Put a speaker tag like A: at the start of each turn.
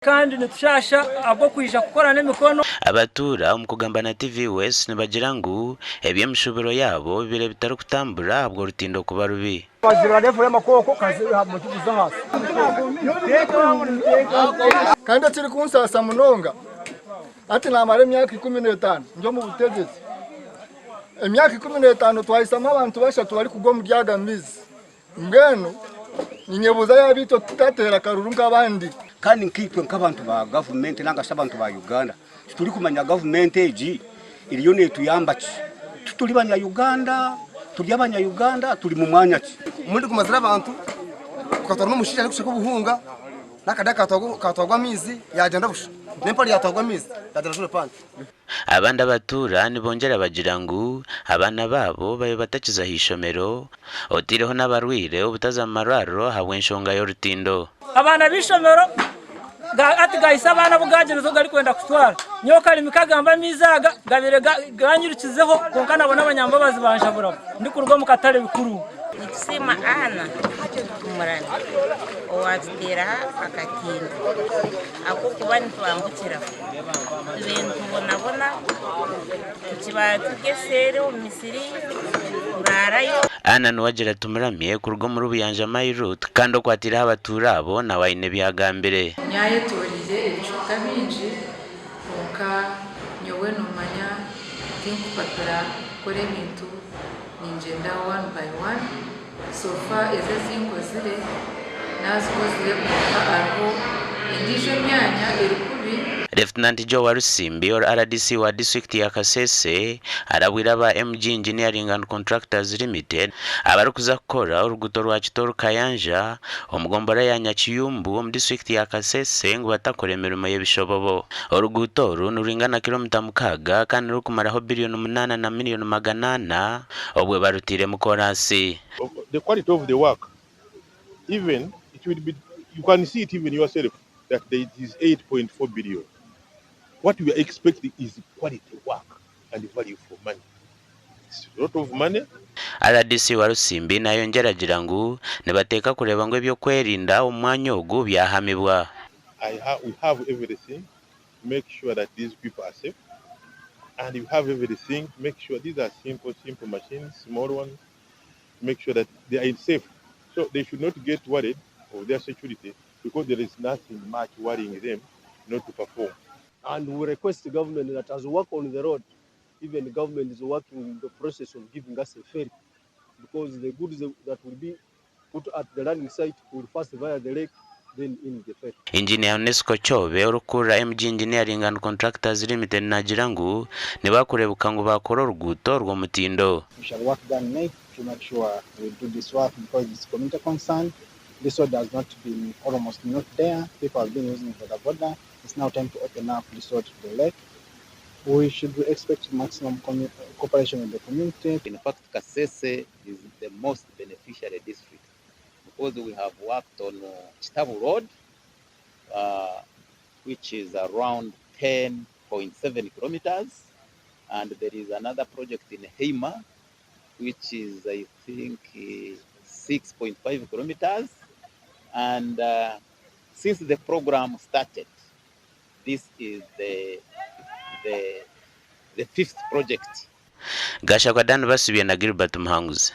A: kandi nitushasha abo kwisha kukorana n'imikono.
B: Abatuura umukugambana TV West nibagira ngo ebyemshoboro yabo bire bitari kutambura abwo rutindo kuba rubi.
A: Bazira refu y'amakoko kazi mu kibuza hasi.
C: Kandi turi kunsasa munonga. Ati namare myaka 15 njo mu butegetsi. Emyaka 15 twahisamo abantu bashatu bari kugwa mu byagamizi. Mbwenu ninyebuza yabito tutatera karuru nk'abandi.
D: Kandi nkitwe nk'abantu ba government nanga abantu ba Uganda turi kumanya government eji iriyo netuyambaci turi banya Uganda turi abanya Uganda turi mu mwanya ki
C: muri kumazira abantu kukatora n'umushije ari gushaka ubuhunga nakadaka katwagwa mizi yagenda busha nempari yatwagwa mizi yagenda jure pande.
B: Abandi Abatuura nibongera bagira ngo abana babo babe batakiza hishomero otireho n'abarwire ubutazamararo habwe nshonga y'orutindo.
A: Abana bishomero ati gahisa abana bugagerezo gari kwenda kutwara nyoka ari mikagamba mizaga gabire ganyurukizeho konkana abona abanyambabazi banshabura ndi kurwa mu katare Bikurungu.
E: Nikisema ana umurani owatira akakinda ako kubani twambukira ibintu bonabona kibatugesere umisiri urarayo.
B: Ana nuwagira tumuramye kurwo muri ubuyanja Mairut kandi kwatira Abatuura abo na wayine byagambere
F: nyaye torije ebicuka binji onka nyowe numanya tinkupatira kore bintu ninjenda one by one so far eze zinkozire nazikozire kuva aho indije myanya erikubi.
B: Lieutenant Joe Warusimbi or RDC wa district ya Kasese arabwira ba MG Engineering and Contractors Limited abarukuza kora uruguto rwa Kitoru Kayanja omugombora ya Nyakiyumbu mu district ya Kasese ngo batakore imirimo y'ebishobobo. Uruguto runuringana kilomita mukaga kandi rukumaraho billion 8 na million 800 obwe barutire mu korasi.
G: The quality of the work, even it will be, you can see it even yourself that it is 8.4 billion. What we are expecting is quality work and value for money. It's a lot of money.
B: RDC Warusimbi nayo ngeragira ngo nibateka kureba ngo ebyo kwerinda umwanya ogu byahamibwa.
G: We have everything to make sure that these people are safe, and we have everything to make sure these are simple machines, small ones, make sure that they are safe. So they should not get worried of their security because there is nothing much worrying them not to perform.
H: And we request the government that as we work on the road, even the government is working in the process of giving us a ferry, because the goods that will be put at the landing site will first via the lake, then in the ferry.
B: Engineer Nesco Chobe urukura MG Engineering and Contractors Limited nagira ngo nibakurebuka ngo bakora uruguto rwo mutindo.
I: We shall work day and night to make sure we do this work because it's community concern. This road has not been almost not there. People have been using it for the border. It's now time to open up this road to the lake. We should expect maximum cooperation with the community.
J: In fact, Kasese is the most beneficiary district because we have worked on Chitabu Road, which is around 10.7 kilometers, and there is another project in Heima, which is, I think, 6.5 kilometers. And since the program started, this is the fifth project.
B: Gasha kwa Dan basubiye na Gilbert Muhanguzi.